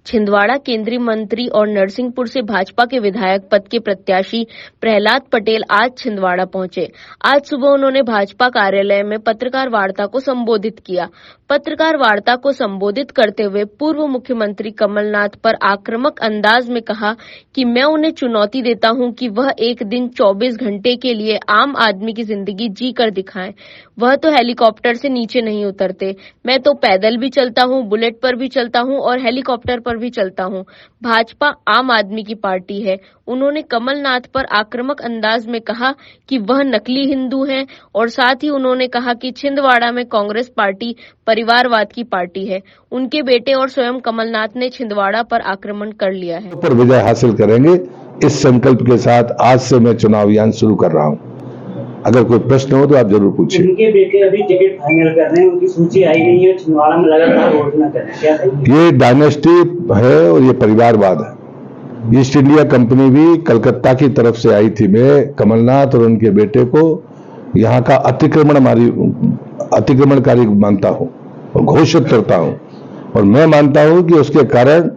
छिंदवाड़ा केंद्रीय मंत्री और नरसिंहपुर से भाजपा के विधायक पद के प्रत्याशी प्रहलाद पटेल आज छिंदवाड़ा पहुंचे। आज सुबह उन्होंने भाजपा कार्यालय में पत्रकार वार्ता को संबोधित किया। पत्रकार वार्ता को संबोधित करते हुए पूर्व मुख्यमंत्री कमलनाथ पर आक्रामक अंदाज में कहा कि मैं उन्हें चुनौती देता हूं कि वह एक दिन 24 घंटे के लिए आम आदमी की जिंदगी जी कर दिखाएं। वह तो हेलीकॉप्टर से नीचे नहीं उतरते, मैं तो पैदल भी चलता हूं, बुलेट पर भी चलता हूं और हेलीकॉप्टर पर भी चलता हूं। भाजपा आम आदमी की पार्टी है। उन्होंने कमलनाथ पर आक्रामक अंदाज में कहा कि वह नकली हिंदू हैं और साथ ही उन्होंने कहा कि छिंदवाड़ा में कांग्रेस पार्टी परिवारवाद की पार्टी है। उनके बेटे और स्वयं कमलनाथ ने छिंदवाड़ा पर आक्रमण कर लिया है। पर विजय हासिल करेंगे, इस संकल्प के साथ आज से मैं चुनाव अभियान शुरू कर रहा हूं। अगर कोई प्रश्न हो तो आप जरूर पूछिए। उनके बेटे अभी टिकट फाइनल कर रहे हैं, उनकी सूची आई नहीं है, छिंदवाड़ा में लगातार घोषणा कर रहे हैं, क्या कहेंगे? ये डायनेस्टी है और ये परिवारवाद है। ईस्ट इंडिया कंपनी भी कलकत्ता की तरफ से आई थी। मैं कमलनाथ और उनके बेटे को यहाँ का अतिक्रमणकारी मानता हूँ और घोषित करता हूँ, और मैं मानता हूँ कि उसके कारण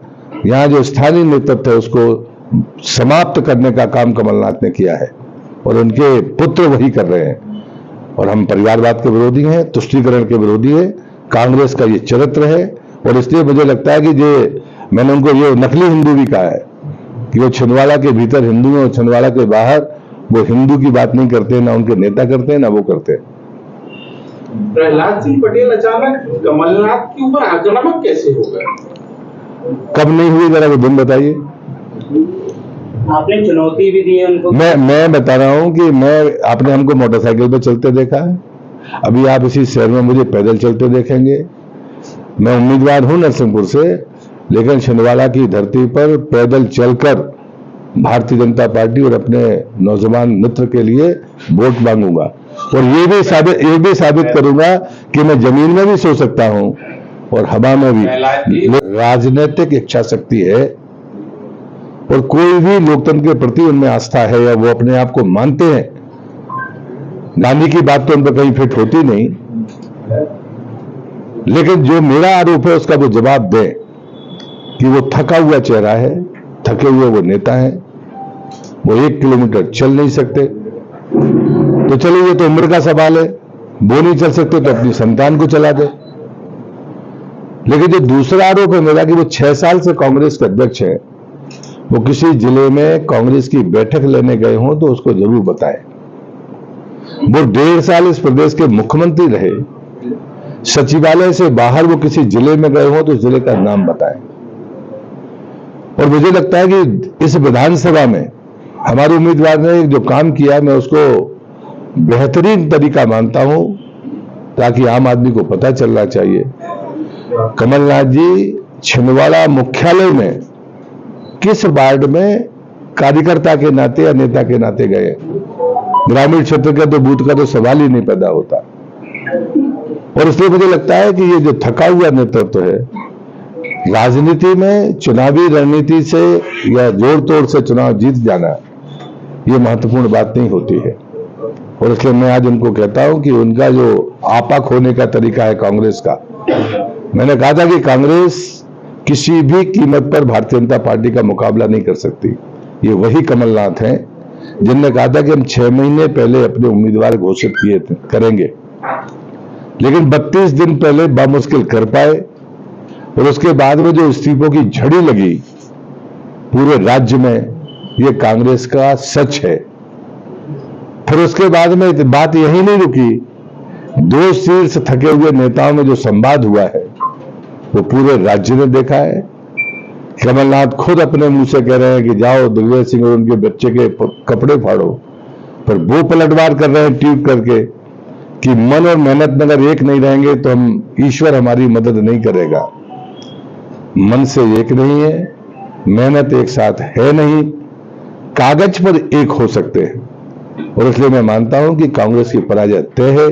यहाँ जो स्थानीय नेतृत्व है उसको समाप्त करने का काम कमलनाथ ने किया है और उनके पुत्र वही कर रहे हैं। और हम परिवारवाद के विरोधी हैं, तुष्टीकरण के विरोधी हैं। कांग्रेस का ये चरित्र है और इसलिए मुझे लगता है कि मैंने उनको ये नकली हिंदू भी कहा है कि वो छिंदवाड़ा के भीतर हिंदू हैं और छिंदवाड़ा के बाहर वो हिंदू की बात नहीं करते, ना उनके नेता करते हैं, ना वो करते हैं। प्रहलाद सिंह पटेल अचानक कमलनाथ के ऊपर आक्रामक कैसे हो गए? कब नहीं हुई, जरा वो दिन बताइए। आपने चुनौती भी दी है उनको। मैं बता रहा हूं कि आपने हमको मोटरसाइकिल पे चलते देखा है, अभी आप इसी शहर में मुझे पैदल चलते देखेंगे। मैं उम्मीदवार हूं नरसिंहपुर से, लेकिन छिंदवाड़ा की धरती पर पैदल चलकर भारतीय जनता पार्टी और अपने नौजवान मित्र के लिए वोट मांगूंगा और ये भी साबित करूंगा कि मैं जमीन में भी सो सकता हूं और हवा में भी। राजनीतिक इच्छा शक्ति है और कोई भी लोकतंत्र के प्रति उनमें आस्था है या वो अपने आप को मानते हैं। गांधी की बात तो उन पर कहीं फिट होती नहीं, लेकिन जो मेरा आरोप है उसका वो जवाब दें कि वो थका हुआ चेहरा है, थके हुए वो नेता हैं, वो 1 किलोमीटर चल नहीं सकते। तो चलो, ये तो उम्र का सवाल है, वो नहीं चल सकते तो अपनी संतान को चला दे। लेकिन जो दूसरा आरोप है मेरा कि वो 6 साल से कांग्रेस के अध्यक्ष हैं, वो किसी जिले में कांग्रेस की बैठक लेने गए हों तो उसको जरूर बताएं। वो 1.5 साल इस प्रदेश के मुख्यमंत्री रहे, सचिवालय से बाहर वो किसी जिले में गए हों तो उस जिले का नाम बताएं। और मुझे लगता है कि इस विधानसभा में हमारे उम्मीदवार ने जो काम किया, मैं उसको बेहतरीन तरीका मानता हूं, ताकि आम आदमी को पता चलना चाहिए। कमलनाथ जी छिंदवाड़ा मुख्यालय में किस वार्ड में कार्यकर्ता के नाते या नेता के नाते गए? ग्रामीण क्षेत्र के तो बूथ का तो सवाल ही नहीं पैदा होता। और इसलिए मुझे लगता है कि ये जो थका हुआ नेतृत्व है, राजनीति में चुनावी रणनीति से या जोड़ तोड़ से चुनाव जीत जाना ये महत्वपूर्ण बात नहीं होती है। और इसलिए मैं आज उनको कहता हूं कि उनका जो आपा खोने का तरीका है कांग्रेस का, मैंने कहा था कि कांग्रेस किसी भी कीमत पर भारतीय जनता पार्टी का मुकाबला नहीं कर सकती। ये वही कमलनाथ हैं जिनने कहा था कि हम 6 महीने पहले अपने उम्मीदवार घोषित किए थे, करेंगे, लेकिन 32 दिन पहले बामुश्किल कर पाए। और उसके बाद में जो इस्तीफों की झड़ी लगी पूरे राज्य में, ये कांग्रेस का सच है। फिर उसके बाद में बात यही नहीं रुकी, 2 शीर्ष थके हुए नेताओं में जो संवाद हुआ है वो पूरे राज्य ने देखा है। कमलनाथ खुद अपने मुंह से कह रहे हैं कि जाओ दिग्विजय सिंह और उनके बच्चे के कपड़े फाड़ो, पर वो पलटवार कर रहे हैं ट्वीट करके कि मन और मेहनत में अगर एक नहीं रहेंगे तो ईश्वर हमारी मदद नहीं करेगा। मन से एक नहीं है, मेहनत एक साथ है नहीं, कागज पर एक हो सकते हैं। और इसलिए मैं मानता हूं कि कांग्रेस की पराजय तय है।